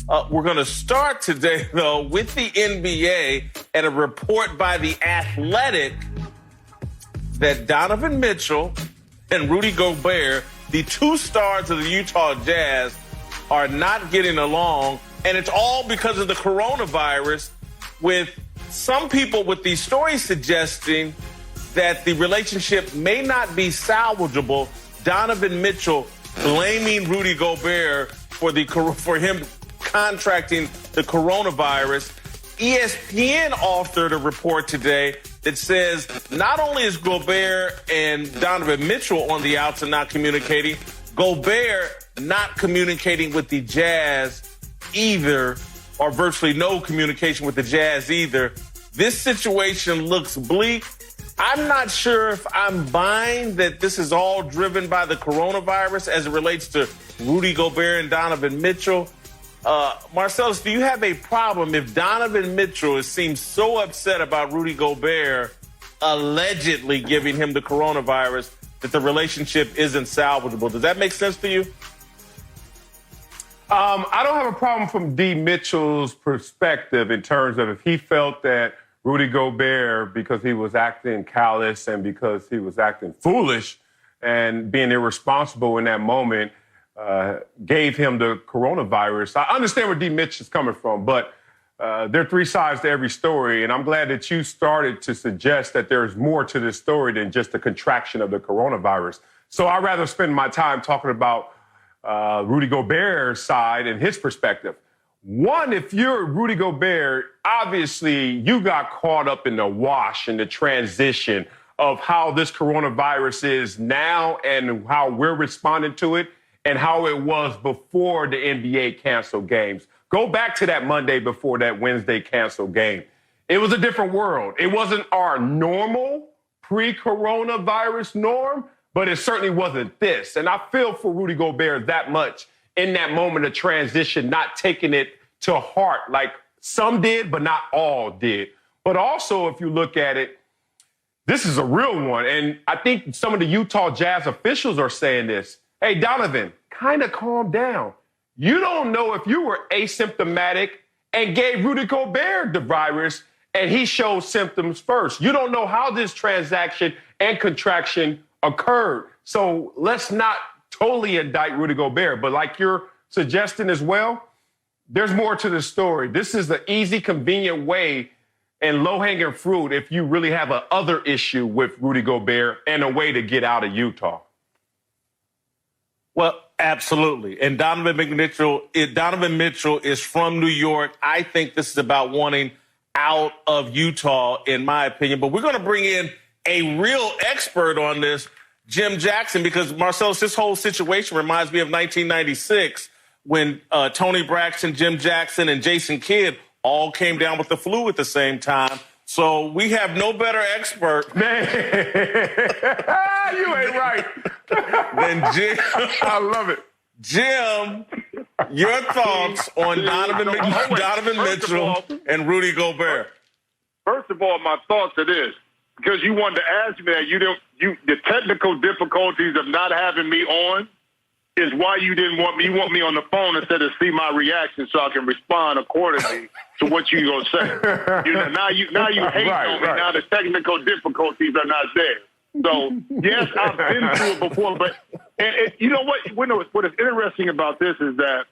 We're going to start today, though, with the NBA and a report by The Athletic that Donovan Mitchell and Rudy Gobert, the two stars of the Utah Jazz, are not getting along. And it's all because of the coronavirus, with some people with these stories suggesting that the relationship may not be salvageable. Donovan Mitchell blaming Rudy Gobert for him contracting the coronavirus. ESPN authored a report today that says not only is Gobert and Donovan Mitchell on the outs and not communicating, Gobert not communicating with the Jazz either, or virtually no communication with the Jazz either. This situation looks bleak. I'm not sure if I'm buying that this is all driven by the coronavirus as it relates to Rudy Gobert and Donovan Mitchell. Marcellus, do you have a problem if Donovan Mitchell seems so upset about Rudy Gobert allegedly giving him the coronavirus that the relationship isn't salvageable? Does that make sense to you? I don't have a problem from D. Mitchell's perspective in terms of if he felt that Rudy Gobert, because he was acting callous and because he was acting foolish and being irresponsible in that moment, gave him the coronavirus. I understand where D. Mitch is coming from, but there are three sides to every story, and I'm glad that you started to suggest that there's more to this story than just the contraction of the coronavirus. So I'd rather spend my time talking about Rudy Gobert's side and his perspective. One, if you're Rudy Gobert, obviously you got caught up in the wash and the transition of how this coronavirus is now and how we're responding to it and how it was before the NBA canceled games. Go back to that Monday before that Wednesday canceled game. It was a different world. It wasn't our normal pre-coronavirus norm, but it certainly wasn't this. And I feel for Rudy Gobert that much in that moment of transition, not taking it to heart like some did, but not all did. But also, if you look at it, this is a real one. And I think some of the Utah Jazz officials are saying this. Hey, Donovan, kind of calm down. You don't know if you were asymptomatic and gave Rudy Gobert the virus and he showed symptoms first. You don't know how this transaction and contraction occurred. So let's not totally indict Rudy Gobert. But like you're suggesting as well, there's more to the story. This is the easy, convenient way and low-hanging fruit if you really have an other issue with Rudy Gobert and a way to get out of Utah. Well, absolutely. And Donovan Mitchell is from New York. I think this is about wanting out of Utah, in my opinion. But we're going to bring in a real expert on this, Jim Jackson, because, Marcellus, this whole situation reminds me of 1996 when Tony Braxton, Jim Jackson, and Jason Kidd all came down with the flu at the same time. So we have no better expert. Man, you ain't right. Than Jim. I love it. Jim, your thoughts on Donovan Mitchell and Rudy Gobert? First of all, my thoughts are this, because you wanted to ask me that the technical difficulties of not having me on is why you didn't want me. You want me on the phone instead of see my reaction so I can respond accordingly to what you're going to say. Now you hate on me. Right. Now the technical difficulties are not there. So, yes, I've been through it before. But you know what? What is interesting about this is that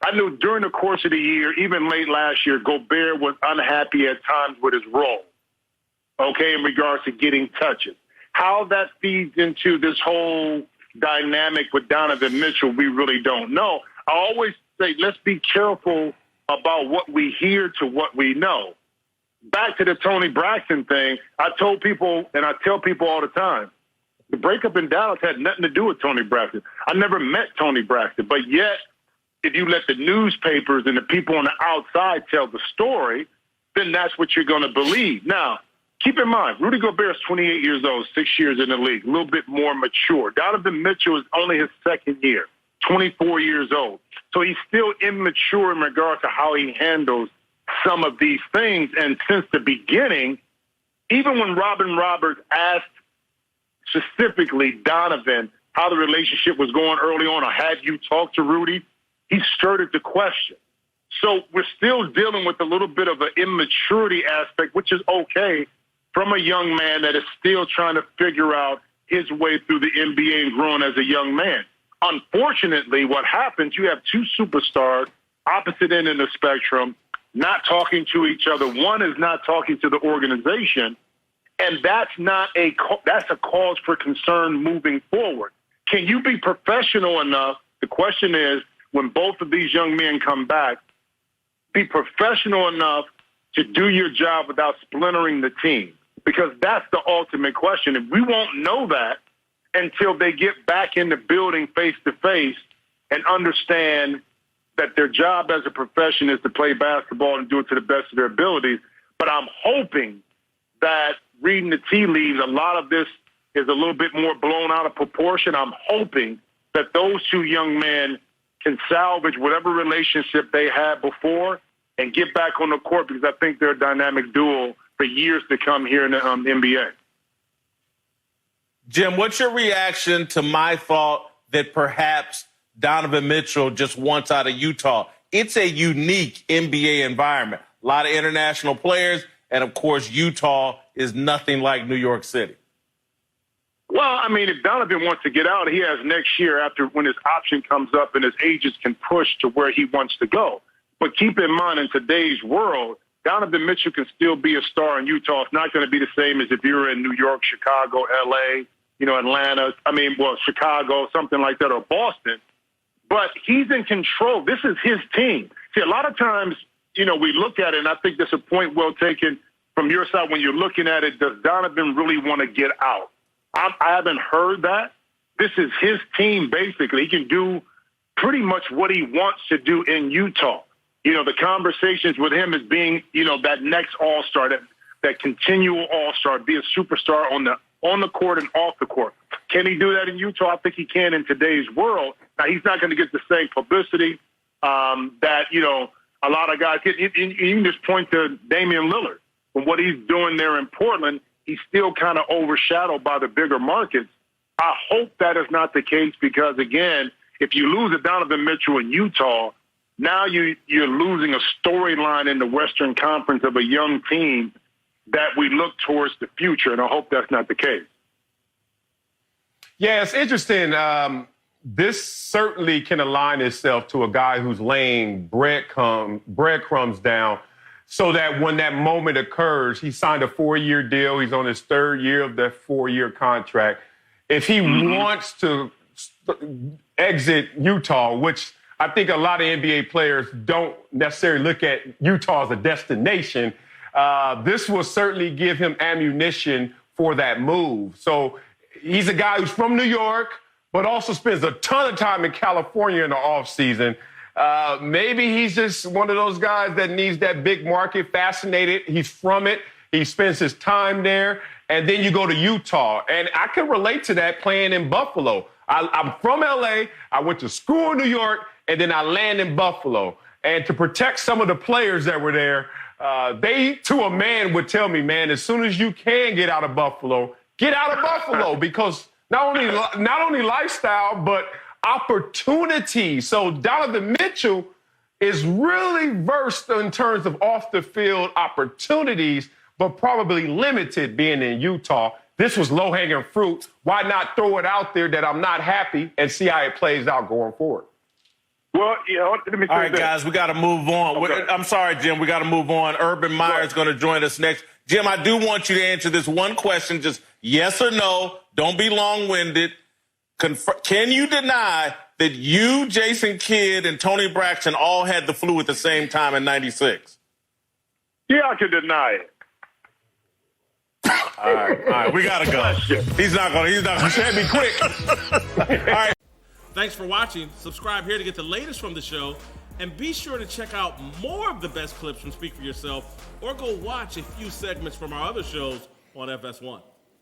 I knew during the course of the year, even late last year, Gobert was unhappy at times with his role, okay, in regards to getting touches. How that feeds into this whole dynamic with Donovan Mitchell, we really don't know. I always say, let's be careful about what we hear to what we know. Back to the Tony Braxton thing, I told people, and I tell people all the time, the breakup in Dallas had nothing to do with Tony Braxton. I never met Tony Braxton, but yet, if you let the newspapers and the people on the outside tell the story, then that's what you're going to believe. Now, keep in mind, Rudy Gobert is 28 years old, 6 years in the league, a little bit more mature. Donovan Mitchell is only his second year, 24 years old. So he's still immature in regard to how he handles some of these things. And since the beginning, even when Robin Roberts asked specifically Donovan how the relationship was going early on, or had you talked to Rudy, he skirted the question. So we're still dealing with a little bit of an immaturity aspect, which is okay from a young man that is still trying to figure out his way through the NBA and growing as a young man. Unfortunately, what happens, you have two superstars, opposite end of the spectrum, not talking to each other. One is not talking to the organization, and that's a cause for concern moving forward. Can you be professional enough? The question is, when both of these young men come back, be professional enough to do your job without splintering the team? Because that's the ultimate question. And we won't know that until they get back in the building face to face and understand that their job as a profession is to play basketball and do it to the best of their abilities. But I'm hoping that reading the tea leaves, a lot of this is a little bit more blown out of proportion. I'm hoping that those two young men can salvage whatever relationship they had before and get back on the court, because I think they're a dynamic duo for years to come here in the NBA. Jim, what's your reaction to my thought that perhaps Donovan Mitchell just wants out of Utah? It's a unique NBA environment. A lot of international players, and, of course, Utah is nothing like New York City. Well, I mean, if Donovan wants to get out, he has next year after when his option comes up and his agents can push to where he wants to go. But keep in mind, in today's world, Donovan Mitchell can still be a star in Utah. It's not going to be the same as if you're in New York, Chicago, L.A., Atlanta, Chicago, something like that, or Boston. But he's in control. This is his team. See, a lot of times, we look at it, and I think there's a point well taken from your side when you're looking at it. Does Donovan really want to get out? I haven't heard that. This is his team, basically. He can do pretty much what he wants to do in Utah. The conversations with him as being, that next all-star, that continual all-star, be a superstar on the court and off the court. Can he do that in Utah? I think he can in today's world. Now, he's not going to get the same publicity that, a lot of guys get. You can just point to Damian Lillard. From what he's doing there in Portland, he's still kind of overshadowed by the bigger markets. I hope that is not the case because, again, if you lose a Donovan Mitchell in Utah, now you're losing a storyline in the Western Conference of a young team that we look towards the future, and I hope that's not the case. Yeah, it's interesting. This certainly can align itself to a guy who's laying breadcrumbs down so that when that moment occurs, he signed a 4-year deal. He's on his 3rd year of that 4-year contract. If he wants to exit Utah, which I think a lot of NBA players don't necessarily look at Utah as a destination, this will certainly give him ammunition for that move. So he's a guy who's from New York, but also spends a ton of time in California in the offseason. Maybe he's just one of those guys that needs that big market, fascinated. He's from it. He spends his time there. And then you go to Utah. And I can relate to that playing in Buffalo. I'm from L.A. I went to school in New York, and then I land in Buffalo. And to protect some of the players that were there, they, to a man, would tell me, man, as soon as you can get out of Buffalo, get out of Buffalo, because not only lifestyle, but opportunity. So Donovan Mitchell is really versed in terms of off-the-field opportunities, but probably limited being in Utah. This was low-hanging fruit. Why not throw it out there that I'm not happy and see how it plays out going forward? Well, let me say all right, guys, we got to move on. Okay. I'm sorry, Jim. We got to move on. Urban Meyer is going to join us next. Jim, I do want you to answer this one question, just yes or no. Don't be long-winded. Can you deny that you, Jason Kidd, and Tony Braxton all had the flu at the same time in '96? Yeah, I can deny it. All right, we got to go. He's not going to. You said be quick. All right. Thanks for watching. Subscribe here to get the latest from the show. And be sure to check out more of the best clips from Speak For Yourself, or go watch a few segments from our other shows on FS1.